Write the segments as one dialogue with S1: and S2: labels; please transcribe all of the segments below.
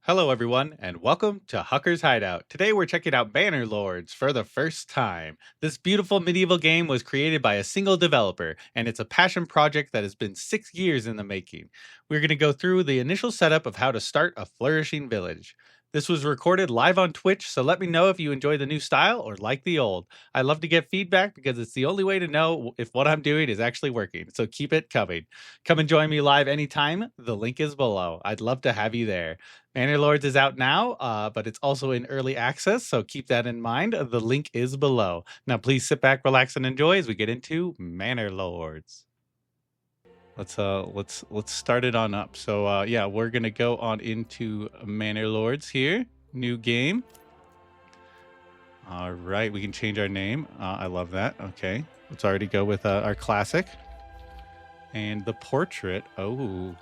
S1: Hello, everyone, and welcome to Hucker's Hideout. Today, we're checking out Manor Lords for the first time. This beautiful medieval game was created by a single developer, and it's a passion project that has been 6 years in the making. We're going to go through the initial setup of how to start a flourishing village. This was recorded live on Twitch, so let me know if you enjoy the new style or like the old. I love to get feedback because it's the only way to know if what I'm doing is actually working, so keep it coming. Come and join me live anytime. The link is below. I'd love to have you there. Manor Lords is out now, but it's also in early access, so keep that in mind. The link is below. Now, please sit back, relax, and enjoy as we get into Manor Lords. Let's start it on up. So yeah, we're gonna go on into Manor Lords here. New game. All right, we can change our name. I love that. Okay, let's already go with our classic and the portrait. Oh,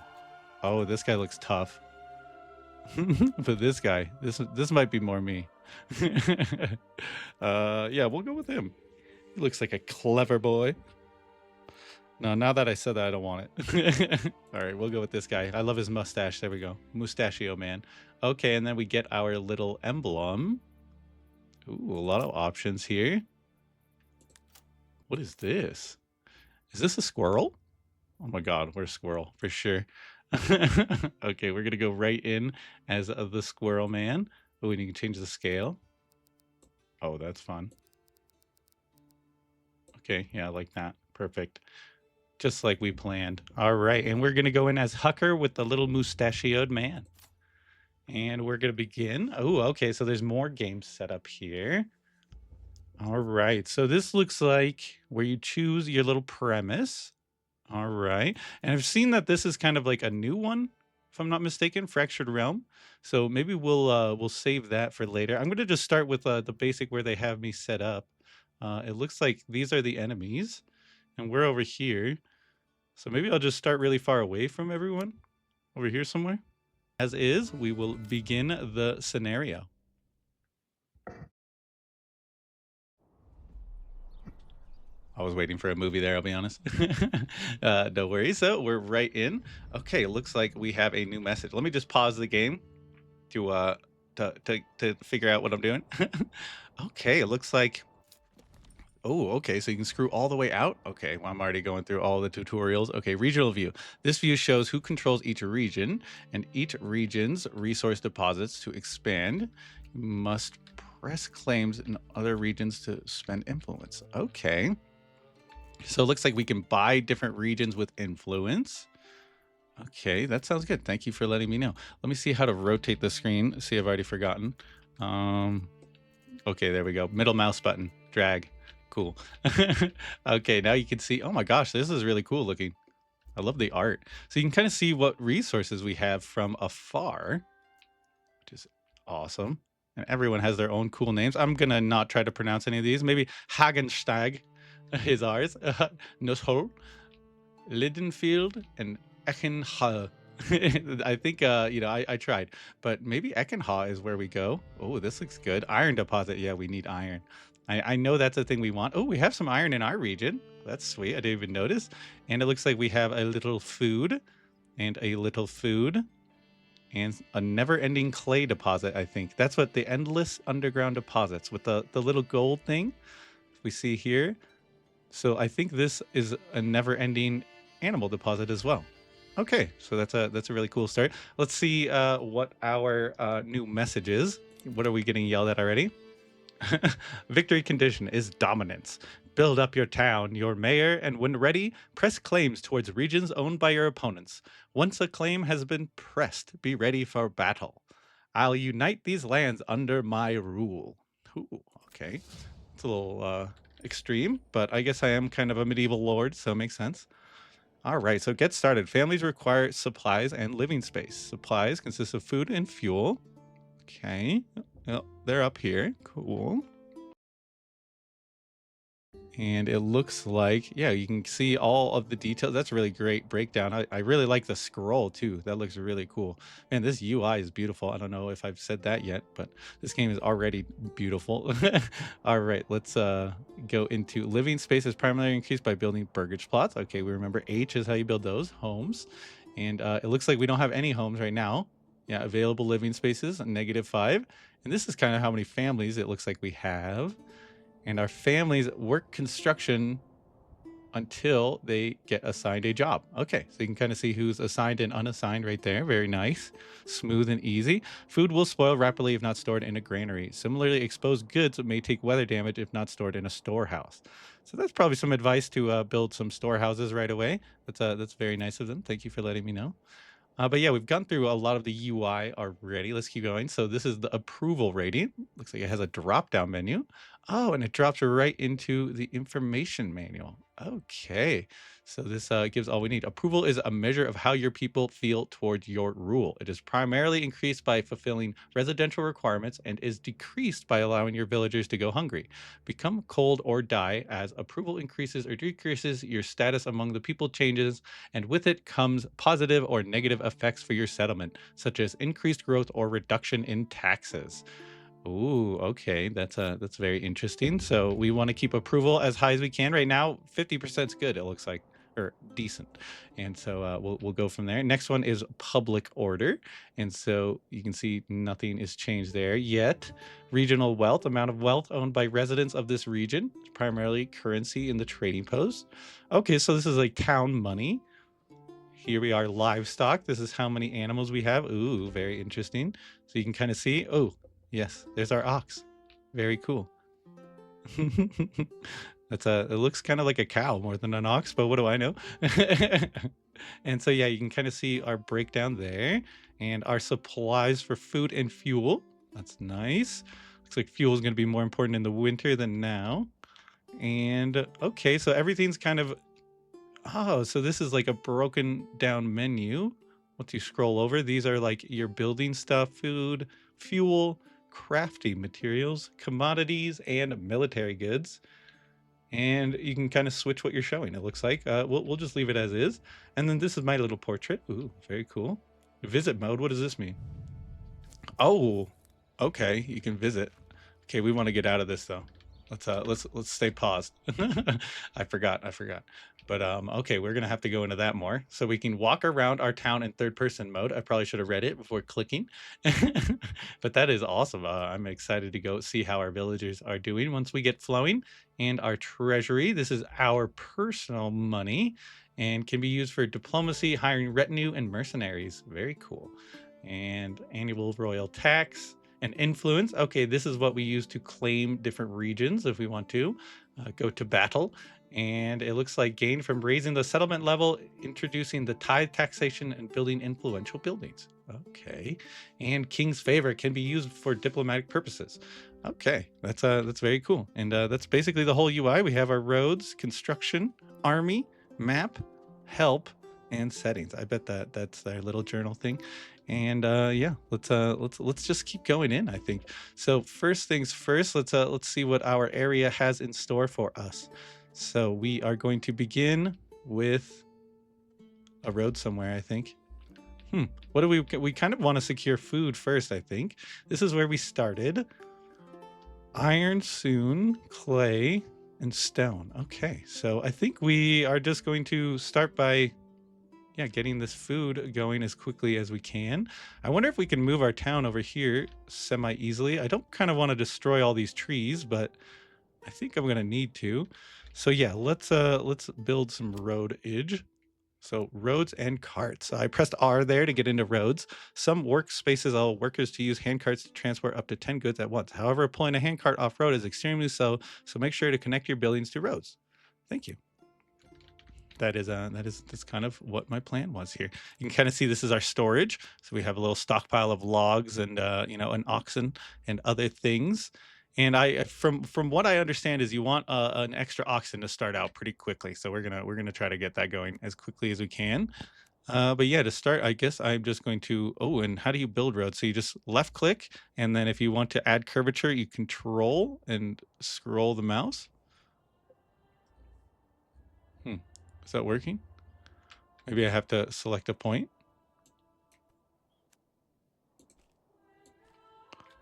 S1: this guy looks tough. But this guy, this might be more me. Yeah, we'll go with him. He looks like a clever boy. No, now that I said that, I don't want it. All right, we'll go with this guy. I love his mustache. There we go. Mustachio man. Okay, and then we get our little emblem. Ooh, a lot of options here. What is this? Is this a squirrel? Oh my god, we're a squirrel for sure. Okay, we're gonna go right in as the squirrel man. Oh, and you can change the scale. Oh, that's fun. Okay, yeah, I like that. Perfect. Just like we planned. All right, and we're gonna go in as Hucker with the little mustachioed man. And we're gonna begin. Oh, okay, so there's more games set up here. All right, so this looks like where you choose your little premise. All right. And I've seen that this is kind of like a new one, if I'm not mistaken, Fractured Realm. So maybe we'll save that for later. I'm gonna just start with the basic where they have me set up. It looks like these are the enemies, and we're over here. So maybe I'll just start really far away from everyone, over here somewhere. As is, we will begin the scenario. I was waiting for a movie there, I'll be honest. No worries. So we're right in. Okay, it looks like we have a new message. Let me just pause the game to figure out what I'm doing. Okay, it looks like. Oh, okay. So you can screw all the way out. Okay, well, I'm already going through all the tutorials. Okay, regional view. This view shows who controls each region and each region's resource deposits. To expand, you must press claims in other regions to spend influence. Okay. So it looks like we can buy different regions with influence. Okay, that sounds good. Thank you for letting me know. Let me see how to rotate the screen. See, I've already forgotten. Okay, there we go. Middle mouse button, drag. Cool. Okay, now you can see. Oh my gosh, this is really cool looking. I love the art. So you can kind of see what resources we have from afar, which is awesome. And everyone has their own cool names. I'm gonna not try to pronounce any of these. Maybe Hagenstag is ours. Nushol, Lidenfield, and Eckenha. I think I tried, but maybe Eckenha is where we go. Oh, this looks good. Iron deposit. Yeah, we need iron. I know that's a thing we want. Oh, we have some iron in our region. That's sweet. I didn't even notice. And it looks like we have a little food and a little food and a never-ending clay deposit. I think that's what the endless underground deposits with the little gold thing we see here. So I think this is a never-ending animal deposit as well. Okay, so that's a really cool start. Let's see what our new message is. What are we getting yelled at already? Victory condition is dominance. Build up your town, your mayor, and when ready, press claims towards regions owned by your opponents. Once a claim has been pressed, be ready for battle. I'll unite these lands under my rule. Ooh, okay. It's a little extreme, but I guess I am kind of a medieval lord, so it makes sense. All right, so get started. Families require supplies and living space. Supplies consist of food and fuel. Okay, well, they're up here. Cool. And it looks like, yeah, you can see all of the details. That's a really great breakdown. I really like the scroll too. That looks really cool. Man, this UI is beautiful. I don't know if I've said that yet, but this game is already beautiful. All right, let's go into living space is primarily increased by building burgage plots. Okay, we remember H is how you build those homes. And it looks like we don't have any homes right now. Yeah, available living spaces, -5. And this is kind of how many families it looks like we have. And our families work construction until they get assigned a job. Okay, so you can kind of see who's assigned and unassigned right there. Very nice, smooth and easy. Food will spoil rapidly if not stored in a granary. Similarly, exposed goods may take weather damage if not stored in a storehouse. So that's probably some advice to build some storehouses right away. That's very nice of them. Thank you for letting me know. But yeah, we've gone through a lot of the UI already. Let's keep going. So this is the approval rating. Looks like it has a drop down menu. Oh, and it drops right into the information manual. Okay. So this gives all we need. Approval is a measure of how your people feel towards your rule. It is primarily increased by fulfilling residential requirements and is decreased by allowing your villagers to go hungry. Become cold or die. As approval increases or decreases, your status among the people changes, and with it comes positive or negative effects for your settlement, such as increased growth or reduction in taxes. Ooh, okay, that's very interesting. So we want to keep approval as high as we can. Right now, 50% is good. It looks like, or decent, and so we'll go from there. Next one is public order, and so you can see nothing is changed there yet. Regional wealth, amount of wealth owned by residents of this region, primarily currency in the trading post. Okay, so this is like town money. Here we are, livestock. This is how many animals we have. Ooh, very interesting. So you can kind of see. Oh, yes, there's our ox. Very cool. It looks kind of like a cow more than an ox, but what do I know? And so yeah, you can kind of see our breakdown there and our supplies for food and fuel. That's nice. Looks like fuel is going to be more important in the winter than now. And okay, so everything's kind of. Oh, so this is like a broken down menu. Once you scroll over, these are like your building stuff, food, fuel, crafting materials, commodities, and military goods. And you can kind of switch what you're showing, it looks like. We'll just leave it as is. And then this is my little portrait. Ooh, very cool. Visit mode, what does this mean? Oh, okay, you can visit. Okay, we want to get out of this though. Let's stay paused. I forgot. But okay, we're gonna have to go into that more. So we can walk around our town in third person mode. I probably should have read it before clicking. But that is awesome. I'm excited to go see how our villagers are doing once we get flowing. And our treasury, this is our personal money and can be used for diplomacy, hiring retinue, and mercenaries. Very cool. And annual royal tax and influence. Okay, this is what we use to claim different regions if we want to go to battle. And it looks like gain from raising the settlement level, introducing the tithe taxation, and building influential buildings. Okay, and king's favor can be used for diplomatic purposes. Okay, that's very cool. And that's basically the whole UI. We have our roads, construction, army, map, help, and settings. I bet that's their little journal thing. And yeah, let's just keep going in, I think. So first things first, let's see what our area has in store for us. So we are going to begin with a road somewhere, I think. What do we kind of want to secure food first, I think. This is where we started. Iron soon, clay, and stone. Okay, so I think we are just going to start by getting this food going as quickly as we can. I wonder if we can move our town over here semi-easily. I don't kind of want to destroy all these trees, but I think I'm gonna need to. So yeah, let's build some roadage. So roads and carts. I pressed R there to get into roads. Some workspaces allow workers to use hand carts to transport up to 10 goods at once. However, pulling a hand cart off road is extremely slow, so make sure to connect your buildings to roads. Thank you. That's kind of what my plan was here. You can kind of see this is our storage. So we have a little stockpile of logs and an oxen and other things. And from what I understand is you want an extra oxen to start out pretty quickly. So we're gonna try to get that going as quickly as we can. But yeah, to start, I guess I'm just going to. Oh, and how do you build roads? So you just left click, and then if you want to add curvature, you control and scroll the mouse. Is that working? Maybe I have to select a point.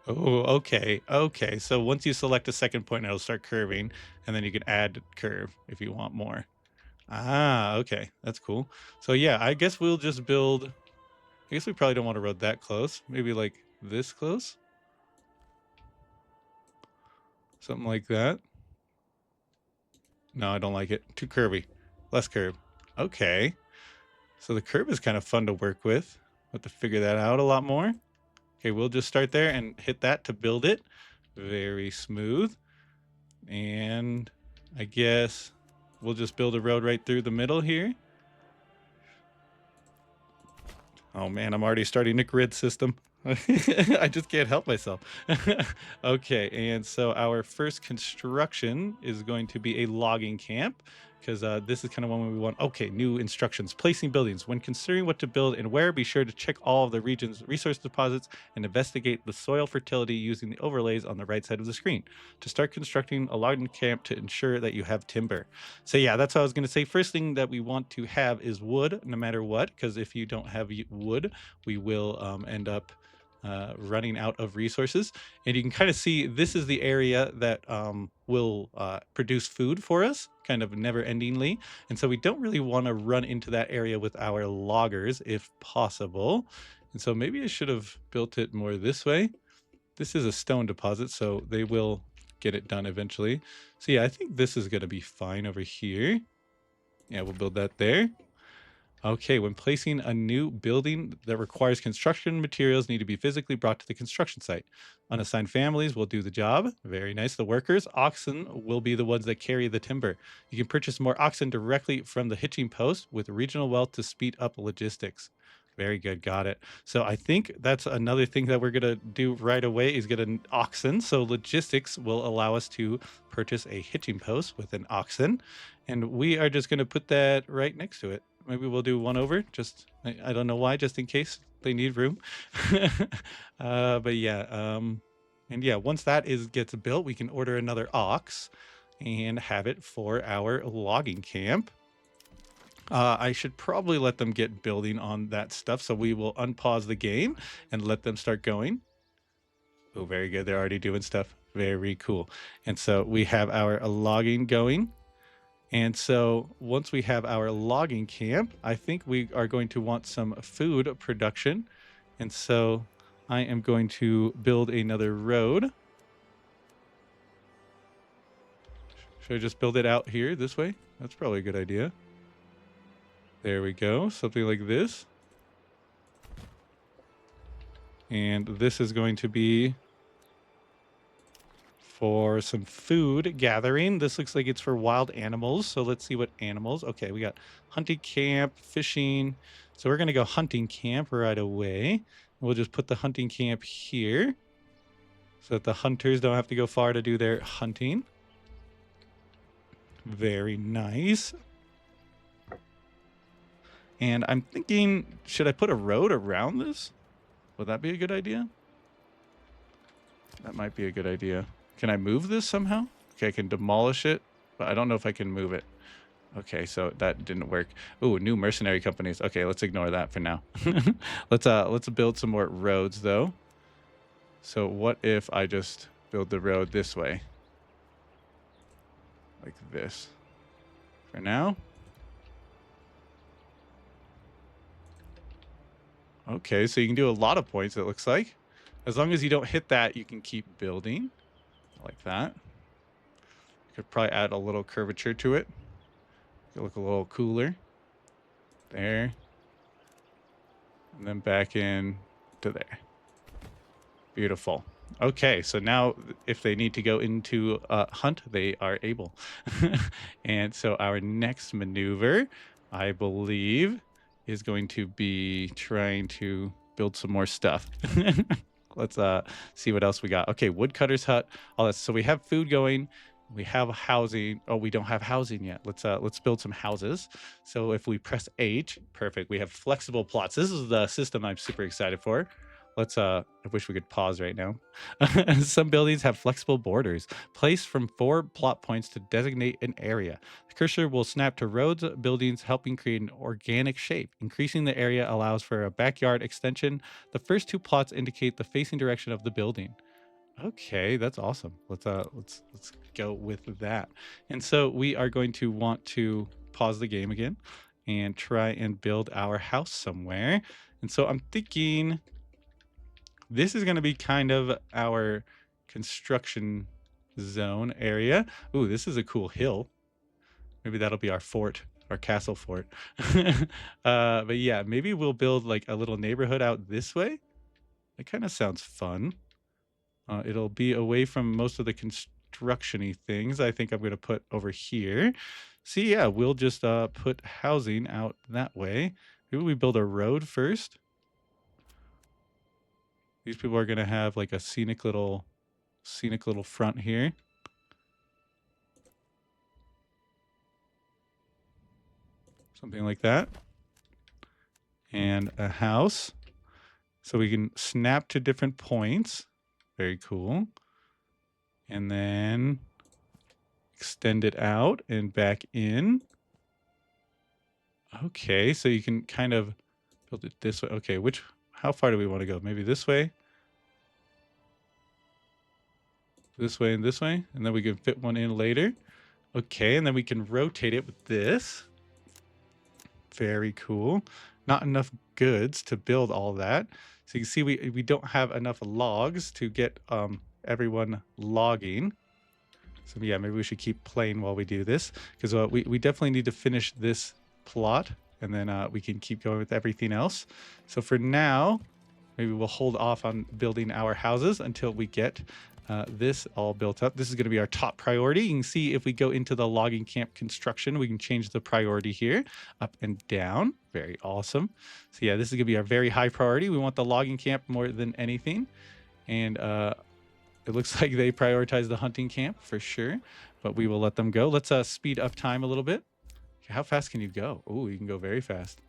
S1: Oh, okay. Okay. So once you select a second point, it'll start curving, and then you can add curve if you want more. Ah, okay. That's cool. So yeah, I guess we'll just build I guess we probably don't want a road that close. Maybe like this close? Something like that. No, I don't like it. Too curvy. Less curb. Okay. So the curb is kind of fun to work with. We'll have to figure that out a lot more. Okay, we'll just start there and hit that to build it. Very smooth. And I guess we'll just build a road right through the middle here. Oh man, I'm already starting a grid system. I just can't help myself. Okay, and so our first construction is going to be a logging camp because this is kind of one we want. Okay, new instructions. Placing buildings. When considering what to build and where, be sure to check all of the region's resource deposits and investigate the soil fertility using the overlays on the right side of the screen. To start constructing a logging camp to ensure that you have timber. So yeah, that's what I was going to say. First thing that we want to have is wood, no matter what, because if you don't have wood, we will end up running out of resources. And you can kind of see this is the area that will produce food for us, kind of never endingly. And so we don't really want to run into that area with our loggers if possible. And so maybe I should have built it more this way. This is a stone deposit, so they will get it done eventually. So yeah, I think this is going to be fine over here. Yeah, we'll build that there. Okay, when placing a new building that requires construction materials need to be physically brought to the construction site. Unassigned families will do the job. Very nice. The workers, oxen, will be the ones that carry the timber. You can purchase more oxen directly from the hitching post with regional wealth to speed up logistics. Very good. Got it. So I think that's another thing that we're going to do right away is get an oxen. So logistics will allow us to purchase a hitching post with an oxen. And we are just going to put that right next to it. Maybe we'll do one over. Just I don't know why, just in case they need room. But yeah, and yeah, once that gets built, we can order another ox and have it for our logging camp. I should probably let them get building on that stuff. So we will unpause the game and let them start going. Oh, very good. They're already doing stuff. Very cool. And so we have our logging going. And so once we have our logging camp, I think we are going to want some food production. And so I am going to build another road. Should I just build it out here this way? That's probably a good idea. There we go. Something like this. And this is going to be for some food gathering. This looks like it's for wild animals. So let's see what animals. Okay, we got hunting camp, fishing. So we're going to go hunting camp right away. We'll just put the hunting camp here so that the hunters don't have to go far to do their hunting. Very nice. And I'm thinking, should I put a road around this? Would that be a good idea? That might be a good idea. Can I move this somehow? Okay, I can demolish it, but I don't know if I can move it. Okay, so that didn't work. Ooh, new mercenary companies. Okay, let's ignore that for now. Let's build some more roads though. So what if I just build the road this way? Like this. For now. Okay, so you can do a lot of points, it looks like. As long as you don't hit that, you can keep building. Like that. Could probably add a little curvature to it. It'll look a little cooler. There. And then back in to there. Beautiful. Okay, so now if they need to go into hunt, they are able. And so our next maneuver, I believe, is going to be trying to build some more stuff. Let's see what else we got. Okay, woodcutter's hut. All that. So we have food going. We have housing. Oh, we don't have housing yet. Let's build some houses. So if we press H, perfect. We have flexible plots. This is the system I'm super excited for. I wish we could pause right now. Some buildings have flexible borders placed from 4 plot points to designate an area. The cursor will snap to roads, buildings, helping create an organic shape. Increasing the area allows for a backyard extension. The first 2 plots indicate the facing direction of the building. Okay, that's awesome. Let's go with that. And so we are going to want to pause the game again and try and build our house somewhere. And so I'm thinking this is going to be kind of our construction zone area. Ooh, this is a cool hill. Maybe that'll be our fort, our castle fort. But yeah, maybe we'll build like a little neighborhood out this way. It kind of sounds fun. It'll be away from most of the construction-y things. I think I'm going to put over here. See, yeah, we'll just put housing out that way. Maybe we build a road first. These people are going to have like a scenic little front here. Something like that. And a house. So we can snap to different points. Very cool. And then extend it out and back in. Okay, so you can kind of build it this way. Okay, how far do we want to go? Maybe this way? This way and this way? And then we can fit one in later. Okay, and then we can rotate it with this. Very cool. Not enough goods to build all that. So you can see we don't have enough logs to get everyone logging. So yeah, maybe we should keep playing while we do this, because we definitely need to finish this plot, and then we can keep going with everything else. So for now, maybe we'll hold off on building our houses until we get this all built up. This is going to be our top priority. You can see if we go into the logging camp construction, we can change the priority here up and down. Very awesome. So yeah, this is going to be our very high priority. We want the logging camp more than anything. And it looks like they prioritize the hunting camp for sure, but we will let them go. Let's speed up time a little bit. How fast can you go? Oh, you can go very fast.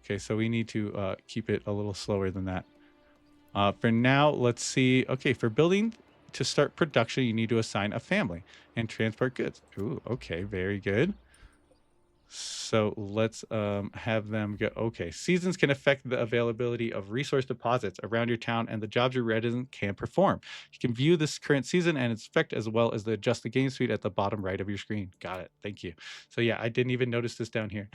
S1: Okay, so we need to keep it a little slower than that. For now, let's see. Okay, for building to start production, you need to assign a family and transport goods. Ooh, okay, very good. So let's have them go. Okay, seasons can affect the availability of resource deposits around your town and the jobs your resident can perform. You can view this current season and its effect as well as adjust the game suite at the bottom right of your screen. Got it. Thank you. So yeah, I didn't even notice this down here.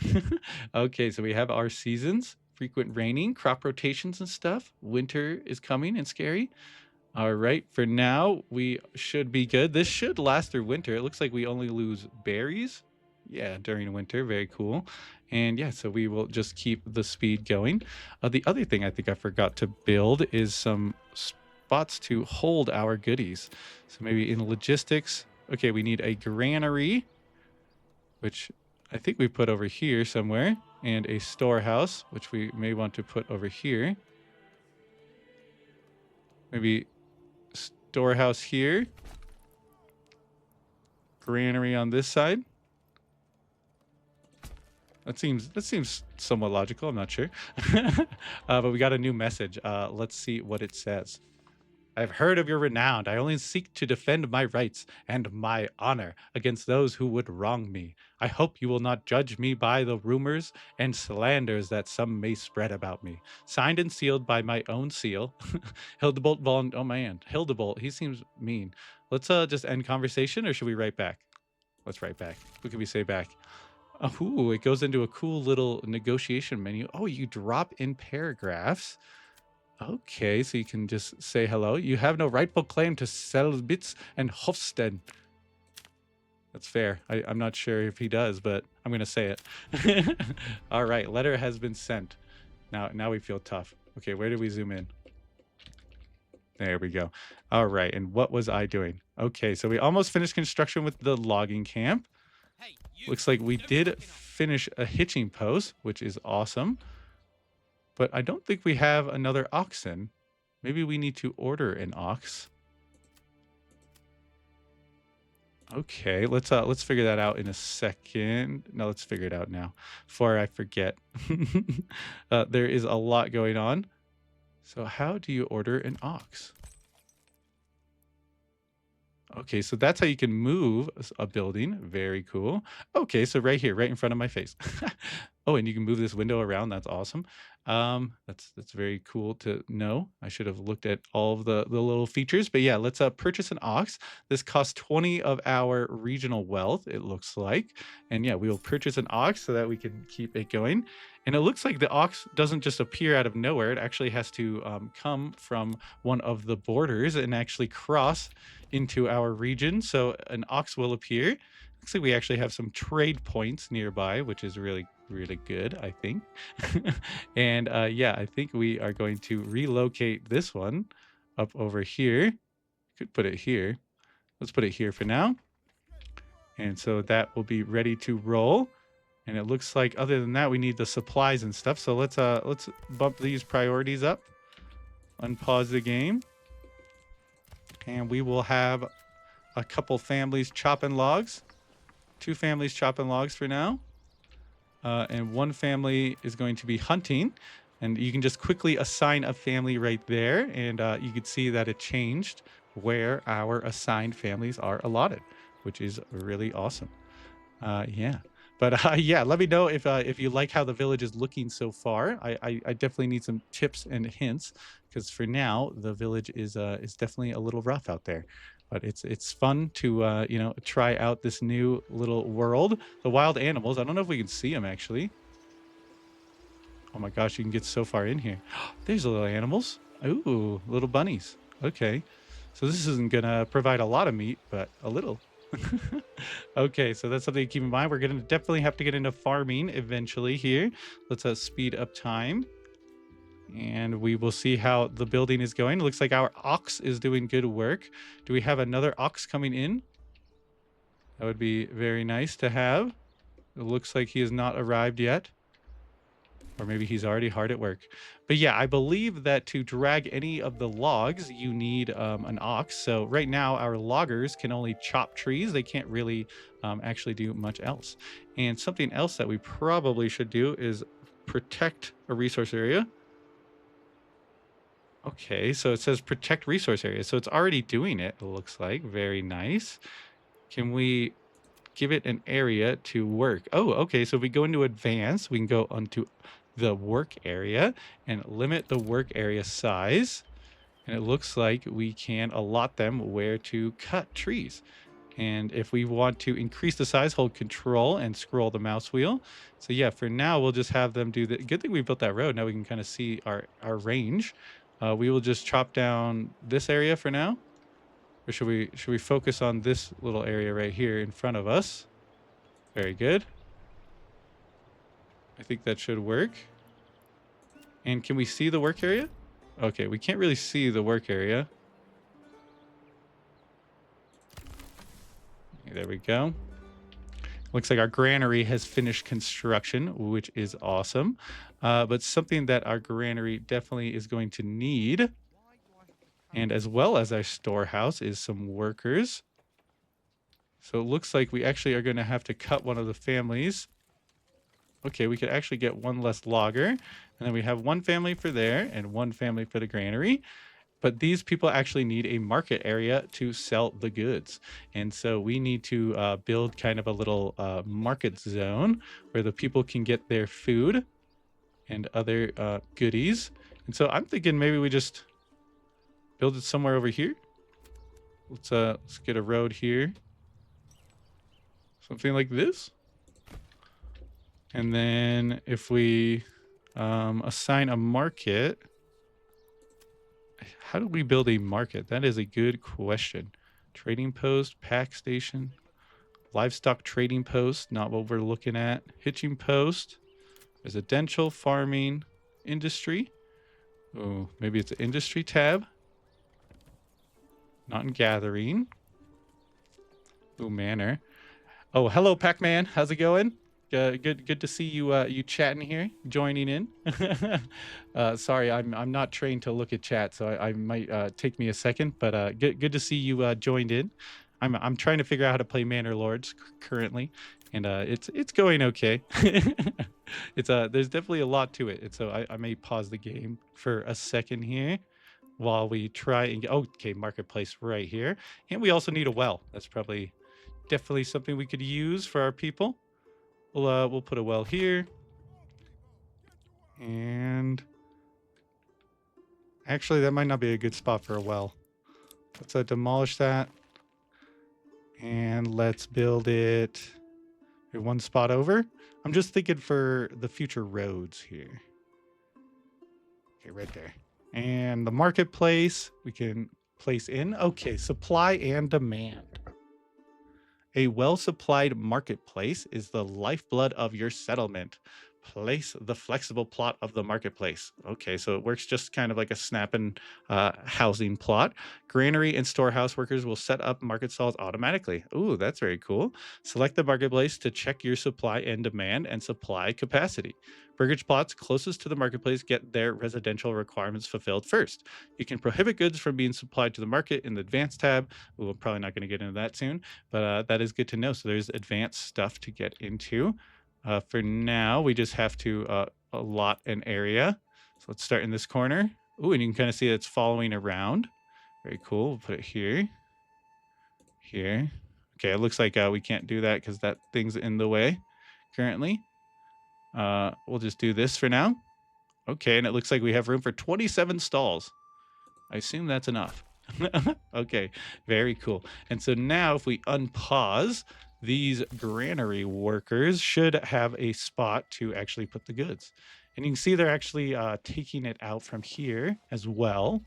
S1: Okay, so we have our seasons, frequent raining, crop rotations and stuff. Winter is coming and scary. All right, for now, we should be good. This should last through winter. It looks like we only lose berries. Yeah, during winter. Very cool. And yeah, so we will just keep the speed going. The other thing I think I forgot to build is some spots to hold our goodies. So maybe in logistics, okay, we need a granary, which I think we put over here somewhere, and a storehouse, which we may want to put over here. Maybe storehouse here, granary on this side. That seems somewhat logical. I'm not sure. But we got a new message. Let's see what it says. I've heard of your renown. I only seek to defend my rights and my honor against those who would wrong me. I hope you will not judge me by the rumors and slanders that some may spread about me. Signed and sealed by my own seal. Hildebolt Oh man, Hildebolt. He seems mean. Let's just end conversation, or should we write back? Let's write back. What can we say back? Oh, it goes into a cool little negotiation menu. Oh, you drop in paragraphs. Okay, so you can just say hello. You have no rightful claim to Selbitz and Hofstead. That's fair. I'm not sure if he does, but I'm going to say it. All right, letter has been sent. Now we feel tough. Okay, where did we zoom in? There we go. All right, and what was I doing? Okay, so we almost finished construction with the logging camp. Looks like we did finish a hitching post, which is awesome. But I don't think we have another oxen. Maybe we need to order an ox. Okay, let's figure that out in a second. No, let's figure it out now before I forget. There is a lot going on. So how do you order an ox? Okay, so that's how you can move a building. Very cool. Okay, so right here, right in front of my face. Oh, and you can move this window around. That's awesome. That's very cool to know. I should have looked at all of the little features, but yeah, let's purchase an ox. This costs 20 of our regional wealth, it looks like. And yeah, we will purchase an ox so that we can keep it going. And it looks like the ox doesn't just appear out of nowhere. It actually has to come from one of the borders and actually cross into our region. So an ox will appear. Looks like we actually have some trade points nearby, which is really, really good, I think. And yeah, I think we are going to relocate this one up over here. Could put it here. Let's put it here for now. And so that will be ready to roll. And it looks like other than that, we need the supplies and stuff. So let's bump these priorities up. Unpause the game. And we will have a couple families chopping logs. 2 families chopping logs for now. And 1 family is going to be hunting. And you can just quickly assign a family right there. And you can see that it changed where our assigned families are allotted, which is really awesome. Yeah. But yeah, let me know if you like how the village is looking so far. I definitely need some tips and hints because for now the village is definitely a little rough out there. But it's fun to you know, try out this new little world. The wild animals. I don't know if we can see them actually. Oh my gosh, you can get so far in here. There's little animals. Ooh, little bunnies. Okay. So this isn't gonna provide a lot of meat, but a little. Okay, so that's something to keep in mind. We're gonna definitely have to get into farming eventually here. Let's speed up time. And we will see how the building is going. It looks like our ox is doing good work. Do we have another ox coming in? That would be very nice to have. It looks like he has not arrived yet. Or maybe he's already hard at work. But yeah, I believe that to drag any of the logs, you need an ox. So right now, our loggers can only chop trees. They can't really actually do much else. And something else that we probably should do is protect a resource area. Okay, so it says protect resource area. So it's already doing it, it looks like. Very nice. Can we give it an area to work? Oh, okay. So if we go into advanced, we can go onto the work area and limit the work area size. And it looks like we can allot them where to cut trees. And if we want to increase the size, hold control and scroll the mouse wheel. So yeah, for now, we'll just have them do the good thing we built that road. Now we can kind of see our range. We will just chop down this area for now. Or should we focus on this little area right here in front of us? Very good. I think that should work. And can we see the work area? Okay, we can't really see the work area. There we go. Looks like our granary has finished construction, which is awesome. But something that our granary definitely is going to need, and as well as our storehouse, is some workers. So it looks like we actually are going to have to cut one of the families. Okay, we could actually get 1 less logger. And then we have 1 family for there and 1 family for the granary. But these people actually need a market area to sell the goods. And so we need to build kind of a little market zone where the people can get their food and other goodies. And so I'm thinking maybe we just build it somewhere over here. Let's get a road here. Something like this. And then if we assign a market, how do we build a market? That is a good question. Trading post, pack station, livestock trading post, not what we're looking at. Hitching post, residential, farming, industry. Oh, maybe it's an industry tab. Not in gathering. Oh, manor. Oh, hello, Pac-Man. How's it going? Good to see you you chatting here, joining in. Sorry, I'm not trained to look at chat, so I might take me a second, but good to see you joined in. I'm trying to figure out how to play Manor Lords currently, and it's going okay. It's there's definitely a lot to it, and so I may pause the game for a second here while we try and get, okay, marketplace right here, and we also need a well. That's probably definitely something we could use for our people. We'll put a well here. And actually, that might not be a good spot for a well. Let's demolish that. And let's build it One spot over. I'm just thinking for the future roads here. Okay, right there. And the marketplace, we can place in. Okay, supply and demand. A well supplied marketplace is the lifeblood of your settlement. Place the flexible plot of the marketplace. Okay, so it works just kind of like a snapping housing plot. Granary and storehouse workers will set up market stalls automatically. Ooh, that's very cool. Select the marketplace to check your supply and demand and supply capacity. Burgage plots closest to the marketplace get their residential requirements fulfilled first. You can prohibit goods from being supplied to the market in the advanced tab. Ooh, we're probably not going to get into that soon, but that is good to know. So there's advanced stuff to get into. For now, we just have to allot an area. So let's start in this corner. Ooh, and you can kind of see it's following around. Very cool. We'll put it here, here. Okay, it looks like we can't do that because that thing's in the way currently. We'll just do this for now. Okay, and it looks like we have room for 27 stalls. I assume that's enough. Okay, very cool. And so now if we unpause, these granary workers should have a spot to actually put the goods. And you can see they're actually taking it out from here as well.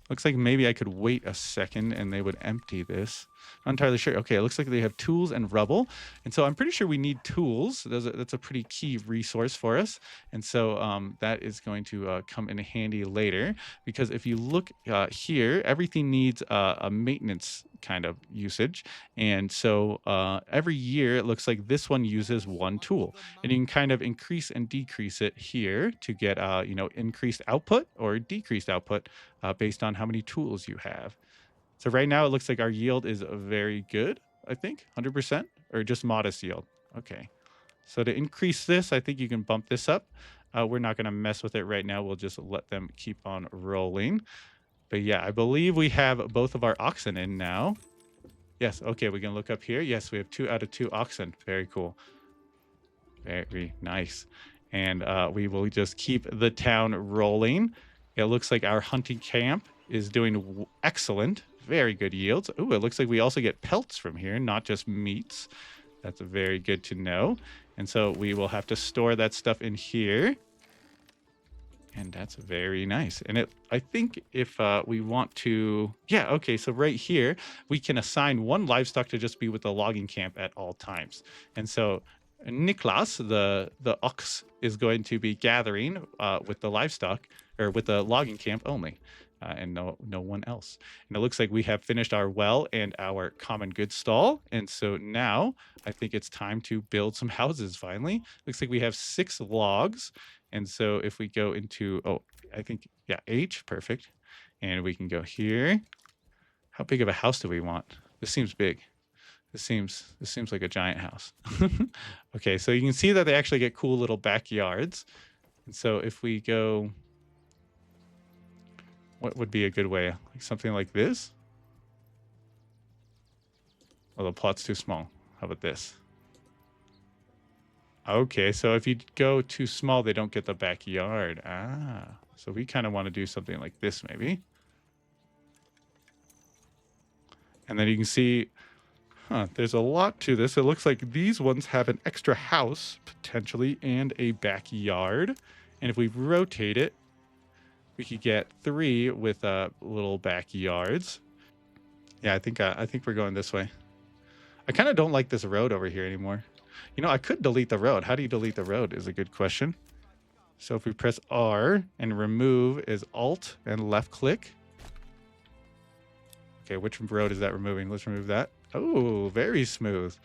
S1: Looks like maybe I could wait a second and they would empty this. Not entirely sure. Okay, it looks like they have tools and rubble. And so I'm pretty sure we need tools. That's a pretty key resource for us. And so that is going to come in handy later. Because if you look here, everything needs a maintenance kind of usage. And so every year, it looks like this one uses one tool. And you can kind of increase and decrease it here to get, increased output or decreased output based on how many tools you have. So right now it looks like our yield is very good, I think, 100% or just modest yield. Okay. So to increase this, I think you can bump this up. We're not going to mess with it right now. We'll just let them keep on rolling. But yeah, I believe we have both of our oxen in now. Yes. Okay. We can look up here. Yes, we have 2 out of 2 oxen. Very cool. Very nice. And we will just keep the town rolling. It looks like our hunting camp is doing excellent. Very good yields. Ooh, it looks like we also get pelts from here, not just meats. That's very good to know. And so we will have to store that stuff in here. And that's very nice. And I think if we want to, yeah, okay. So right here, we can assign one livestock to just be with the logging camp at all times. And so Niklas, the ox, is going to be gathering with the livestock or with the logging camp only. And no one else. And it looks like we have finished our well and our common goods stall. And so now I think it's time to build some houses finally. Looks like we have 6 logs. And so if we go into, I think, yeah, H, perfect. And we can go here. How big of a house do we want? This seems big. This seems like a giant house. Okay, so you can see that they actually get cool little backyards. And so if we go, what would be a good way? Like something like this? Oh, the plot's too small. How about this? Okay, so if you go too small, they don't get the backyard. Ah, so we kind of want to do something like this maybe. And then you can see, there's a lot to this. It looks like these ones have an extra house, potentially, and a backyard. And if we rotate it, we could get 3 with little backyards. Yeah, I think we're going this way. I kind of don't like this road over here anymore. You know, I could delete the road. How do you delete the road is a good question. So if we press R and remove is Alt and left click. Okay, which road is that removing? Let's remove that. Oh, very smooth.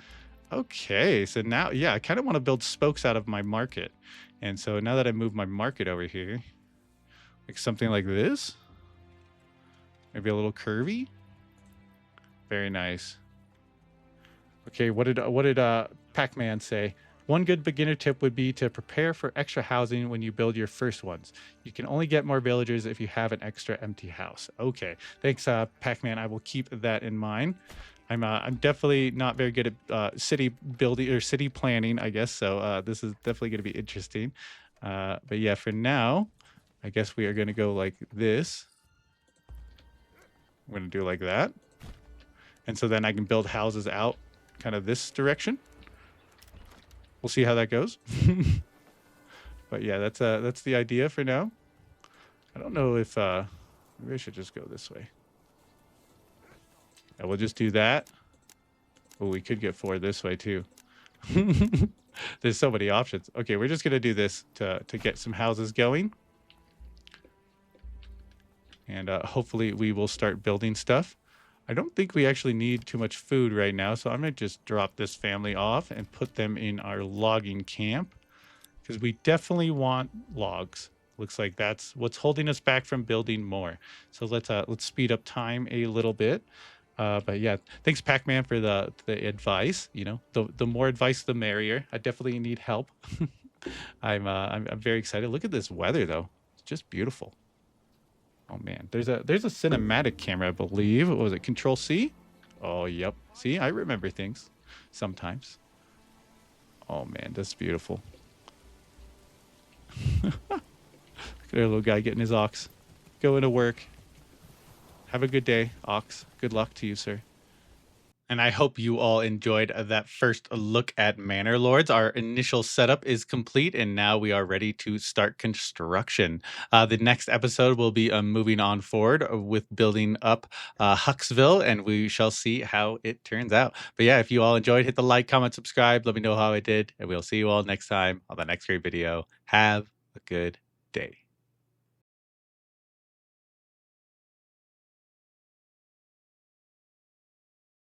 S1: Okay, so now, yeah, I kind of want to build spokes out of my market. And so now that I move my market over here, like something like this. Maybe a little curvy. Very nice. Okay, what did Pac-Man say? One good beginner tip would be to prepare for extra housing when you build your first ones. You can only get more villagers if you have an extra empty house. Okay, thanks, Pac-Man. I will keep that in mind. I'm definitely not very good at city building or city planning, I guess. So this is definitely going to be interesting. But yeah, for now, I guess we are going to go like this. I'm going to do like that. And so then I can build houses out kind of this direction. We'll see how that goes. But yeah, that's the idea for now. I don't know if maybe I should just go this way. Yeah, we'll just do that. Oh, we could get 4 this way too. There's so many options. Okay, we're just gonna do this to get some houses going. And hopefully we will start building stuff. I don't think we actually need too much food right now, so I'm gonna just drop this family off and put them in our logging camp because we definitely want logs. Looks like that's what's holding us back from building more. So let's speed up time a little bit. But yeah, thanks Pac-Man for the advice. You know, the more advice, the merrier. I definitely need help. I'm very excited. Look at this weather though; it's just beautiful. Oh man, there's a cinematic camera, I believe. What was it? Control C? Oh, yep. See, I remember things sometimes. Oh man, that's beautiful. Look at our little guy getting his ox. Going to work. Have a good day, ox. Good luck to you, sir. And I hope you all enjoyed that first look at Manor Lords. Our initial setup is complete, and now we are ready to start construction. The next episode will be moving on forward with building up Hucksville, and we shall see how it turns out. But yeah, if you all enjoyed, hit the like, comment, subscribe. Let me know how I did, and we'll see you all next time on the next great video. Have a good day.